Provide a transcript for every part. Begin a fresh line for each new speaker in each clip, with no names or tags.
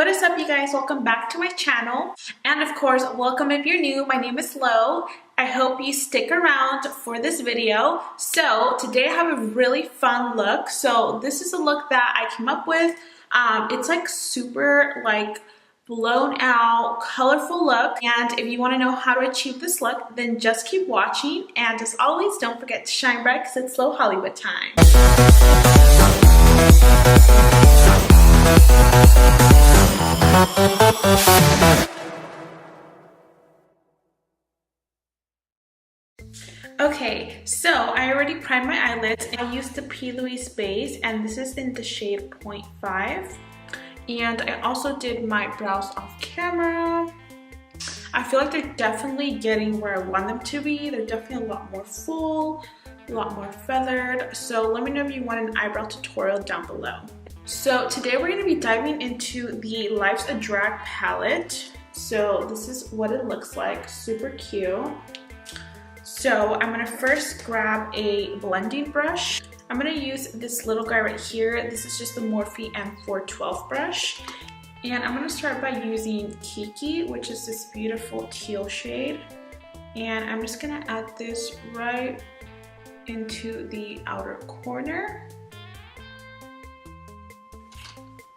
What is up, you guys? Welcome back to my channel, and of course welcome if you're new. My name is Lo. I hope you stick around for this video. So today I have a really fun look. So this is a look that I came up with. It's like super like blown out colorful look, and if you want to know how to achieve this look, then just keep watching. And as always, don't forget to shine bright because it's Low Hollywood time. Okay, so I already primed my eyelids and I used the P. Louise base, and this is in the shade 0.5. And I also did my brows off camera. I feel like they're definitely getting where I want them to be. They're definitely a lot more full, a lot more feathered. So let me know if you want an eyebrow tutorial down below. So today we're going to be diving into the Life's a Drag palette. So this is what it looks like, super cute. So I'm going to first grab a blending brush. I'm going to use this little guy right here. This is just the Morphe M412 brush. And I'm going to start by using Kiki, which is this beautiful teal shade. And I'm just going to add this right into the outer corner.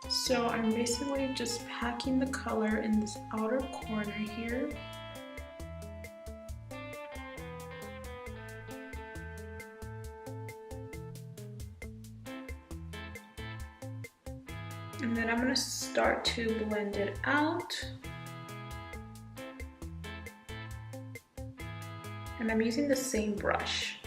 So I'm basically just packing the color in this outer corner here. And then I'm going to start to blend it out. And I'm using the same brush.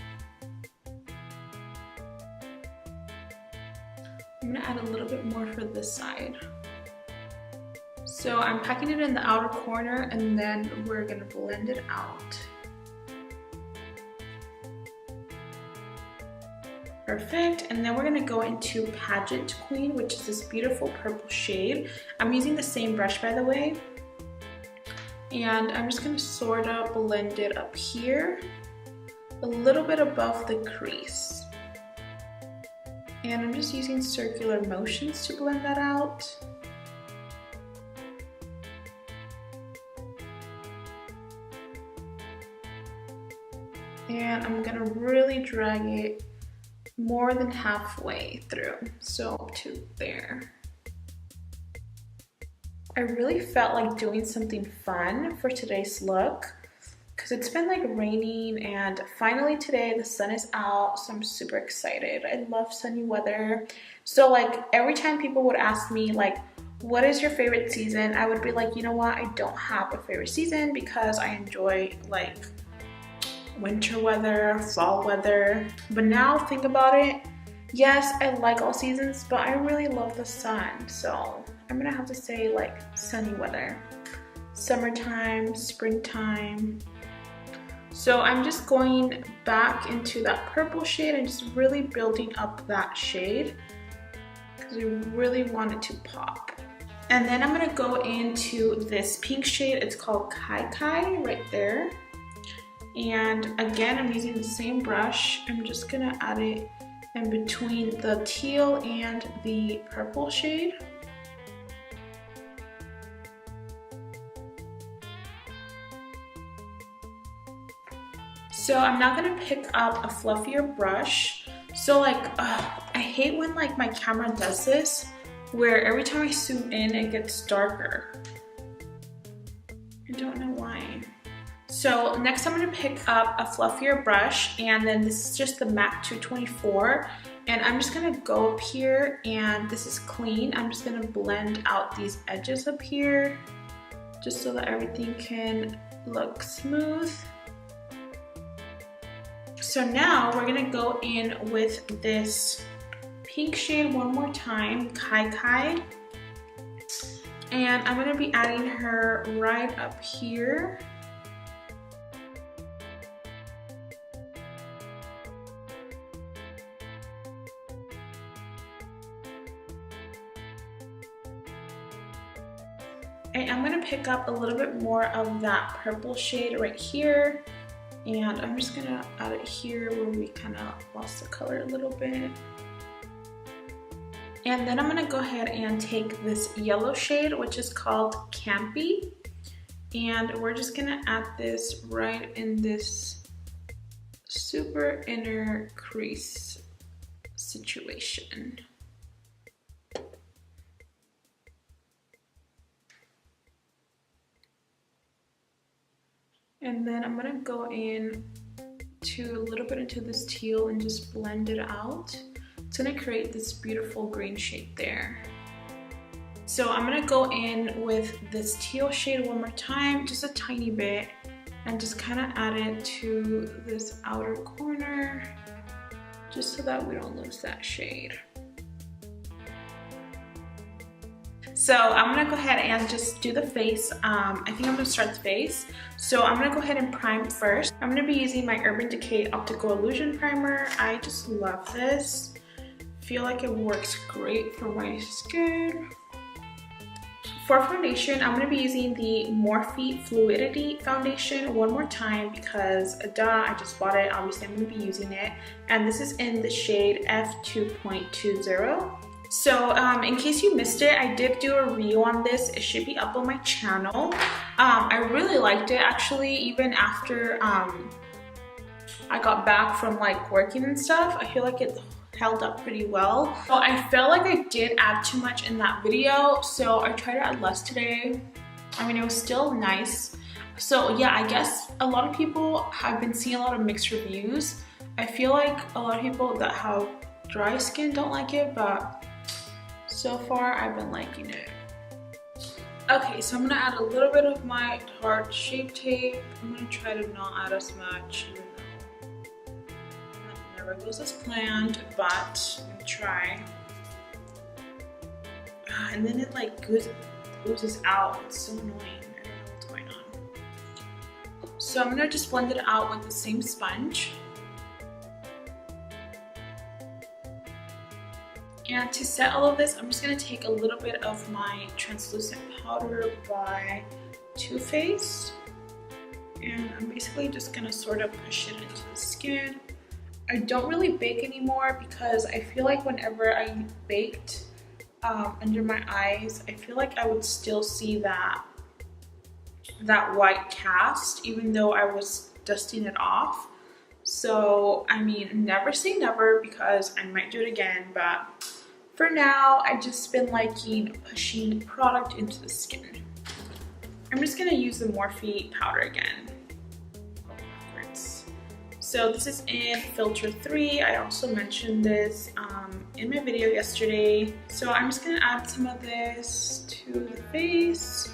I'm going to add a little bit more for this side. So I'm packing it in the outer corner, and then we're going to blend it out. Perfect. And then we're going to go into Pageant Queen, which is this beautiful purple shade. I'm using the same brush, by the way. And I'm just going to sort of blend it up here, a little bit above the crease. And I'm just using circular motions to blend that out. And I'm gonna really drag it more than halfway through, so up to there. I really felt like doing something fun for today's look, because it's been like raining, and finally today the sun is out, so I'm super excited. I love sunny weather. So like every time people would ask me like, what is your favorite season? I would be like, you know what, I don't have a favorite season because I enjoy like winter weather, fall weather. But now think about it, yes, I like all seasons, but I really love the sun. So I'm gonna have to say like sunny weather, summertime, springtime. So I'm just going back into that purple shade and just really building up that shade because we really want it to pop. And then I'm gonna go into this pink shade. It's called Kai Kai right there. And again, I'm using the same brush. I'm just gonna add it in between the teal and the purple shade. So I'm now gonna pick up a fluffier brush. So like, I hate when like my camera does this, where every time I zoom in, it gets darker. I don't know why. So next I'm gonna pick up a fluffier brush, and then this is just the MAC 224. And I'm just gonna go up here, and this is clean. I'm just gonna blend out these edges up here, just so that everything can look smooth. So now we're gonna go in with this pink shade one more time, Kai Kai. And I'm gonna be adding her right up here. And I'm gonna pick up a little bit more of that purple shade right here. And I'm just gonna add it here where we kind of lost the color a little bit. And then I'm gonna go ahead and take this yellow shade, which is called Campy. And we're just gonna add this right in this super inner crease situation. And then I'm gonna go in to a little bit into this teal and just blend it out. It's gonna create this beautiful green shade there. So I'm gonna go in with this teal shade one more time, just a tiny bit, and just kind of add it to this outer corner, just so that we don't lose that shade. So I'm gonna go ahead and just do the face. I think I'm gonna start the face. So I'm gonna go ahead and prime first. I'm gonna be using my Urban Decay Optical Illusion Primer. I just love this. Feel like it works great for my skin. For foundation, I'm gonna be using the Morphe Fluidity foundation one more time because duh, I just bought it. Obviously, I'm gonna be using it. And this is in the shade F2.20. So in case you missed it, I did do a review on this. It should be up on my channel. I really liked it actually, even after I got back from like working and stuff. I feel like it held up pretty well. So I felt like I did add too much in that video, so I tried to add less today. I mean, it was still nice. So yeah, I guess a lot of people have been seeing a lot of mixed reviews. I feel like a lot of people that have dry skin don't like it, but so far I've been liking it. Okay, so I'm gonna add a little bit of my Tarte Shape Tape. I'm gonna try to not add as much, even though that never goes as planned, but I'm gonna try. And then it like oozes out. It's so annoying. I don't know what's going on. So I'm gonna just blend it out with the same sponge. And to set all of this, I'm just going to take a little bit of my translucent powder by Too Faced. And I'm basically just going to sort of push it into the skin. I don't really bake anymore because I feel like whenever I baked under my eyes, I feel like I would still see that white cast even though I was dusting it off. So, I mean, never say never because I might do it again, but for now, I've just been liking pushing product into the skin. I'm just gonna use the Morphe powder again. So this is in Filter 3. I also mentioned this in my video yesterday. So I'm just gonna add some of this to the face.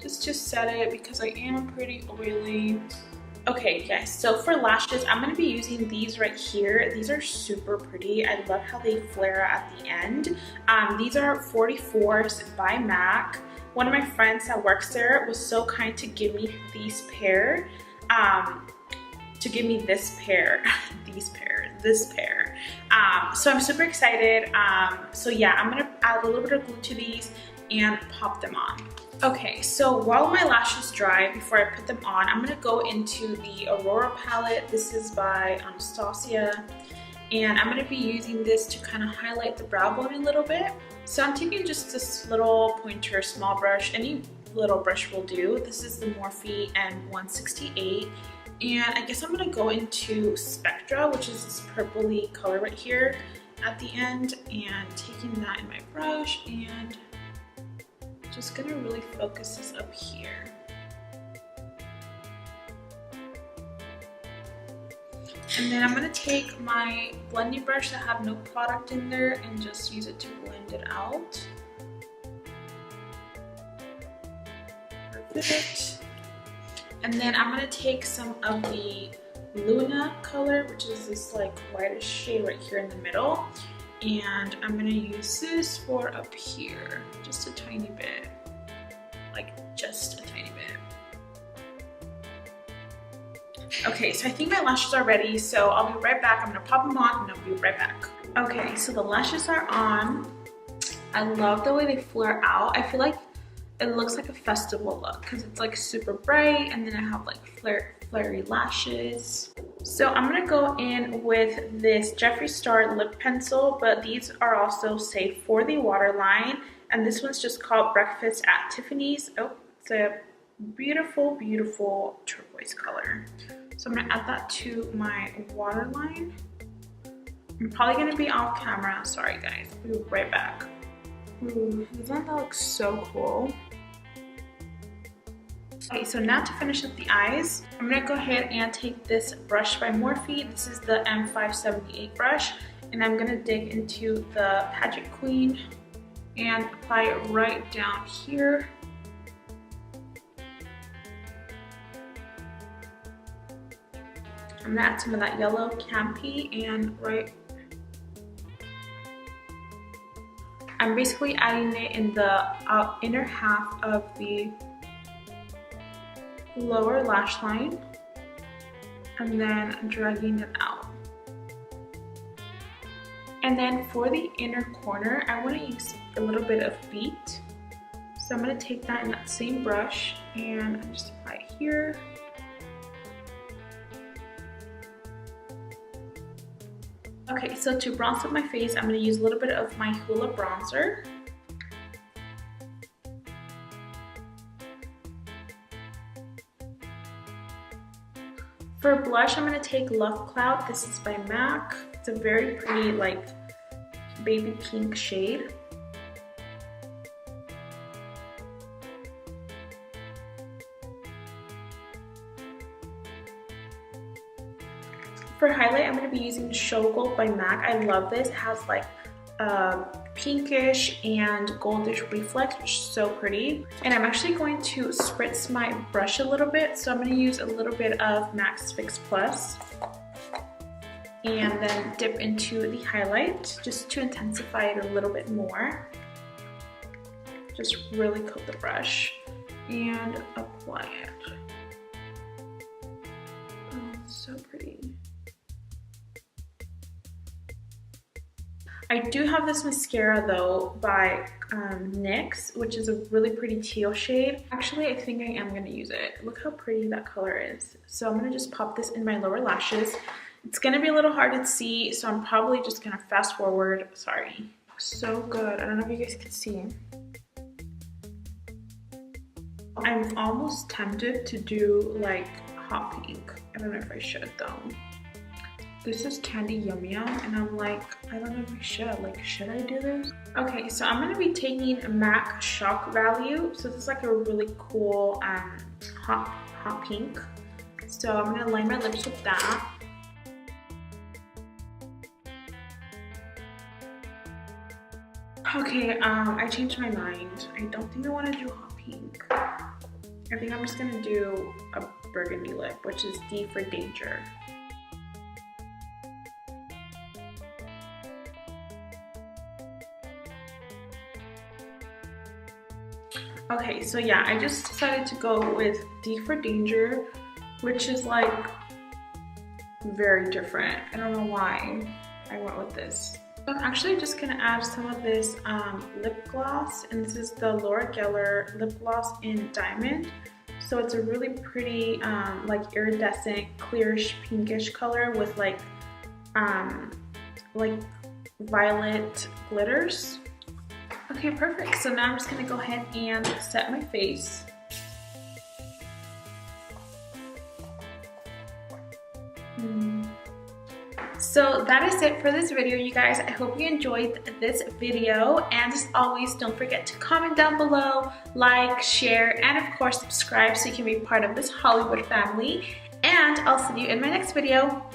Just to set it because I am pretty oily. Okay guys, so for lashes, I'm gonna be using these right here. These are super pretty. I love how they flare at the end. These are 44s by MAC. One of my friends that works there was so kind to give me these pair, this pair. So I'm super excited. So yeah, I'm gonna add a little bit of glue to these and pop them on. Okay, so while my lashes dry, before I put them on, I'm gonna go into the Aurora palette. This is by Anastasia, and I'm gonna be using this to kind of highlight the brow bone a little bit. So I'm taking just this little pointer small brush. Any little brush will do. This is the Morphe M168, and I guess I'm gonna go into Spectra, which is this purpley color right here at the end, and taking that in my brush and just gonna really focus this up here. And then I'm gonna take my blending brush that have no product in there and just use it to blend it out. Perfect. And then I'm gonna take some of the Lunar color, which is this like whitish shade right here in the middle. And I'm gonna use this for up here, just a tiny bit, like just a tiny bit. Okay, so I think my lashes are ready, so I'll be right back. I'm gonna pop them on and I'll be right back. Okay, so the lashes are on. I love the way they flare out. I feel like it looks like a festival look because it's like super bright, and then I have like flary lashes. So I'm gonna go in with this Jeffree Star lip pencil, but these are also safe for the waterline. And this one's just called Breakfast at Tiffany's. Oh, it's a beautiful, beautiful turquoise color. So I'm gonna add that to my waterline. I'm probably gonna be off camera. Sorry guys, we'll be right back. Ooh, doesn't that look so cool? Okay, so now to finish up the eyes, I'm gonna go ahead and take this brush by Morphe. This is the M578 brush, and I'm gonna dig into the Pageant Queen and apply it right down here. I'm gonna add some of that yellow Campy and I'm basically adding it in the inner half of the lower lash line and then dragging it out. And then for the inner corner, I want to use a little bit of beat. So I'm going to take that in that same brush and just apply it here. Okay, so to bronze up my face, I'm going to use a little bit of my Hoola bronzer. For blush, I'm going to take Love Cloud. This is by MAC. It's a very pretty, like, baby pink shade. For highlight, I'm going to be using Show Gold by MAC. I love this. It has like pinkish and goldish reflex, which is so pretty. And I'm actually going to spritz my brush a little bit. So I'm going to use a little bit of MAC's Fix Plus and then dip into the highlight just to intensify it a little bit more. Just really coat the brush and apply it. Oh, it's so pretty. I do have this mascara though by NYX, which is a really pretty teal shade. Actually, I think I am going to use it. Look how pretty that color is. So I'm going to just pop this in my lower lashes. It's going to be a little hard to see, so I'm probably just going to fast forward. Sorry. So good. I don't know if you guys can see. I'm almost tempted to do like hot pink. I don't know if I should though. This is Candy Yum Yum, and I'm like, I don't know if I should. Like, should I do this? Okay, so I'm gonna be taking MAC Shock Value. So this is like a really cool hot pink. So I'm gonna line my lips with that. Okay, I changed my mind. I don't think I want to do hot pink. I think I'm just gonna do a burgundy lip, which is D for Danger. Okay, so yeah, I just decided to go with D for Danger, which is like very different. I don't know why I went with this. So I'm actually just gonna add some of this lip gloss, and this is the Laura Geller lip gloss in Diamond. So it's a really pretty like iridescent, clearish, pinkish color with like violet glitters. Okay, perfect. So now I'm just gonna go ahead and set my face. So that is it for this video, you guys. I hope you enjoyed this video, and as always, don't forget to comment down below, like, share, and of course subscribe so you can be part of this Hollywood family. And I'll see you in my next video.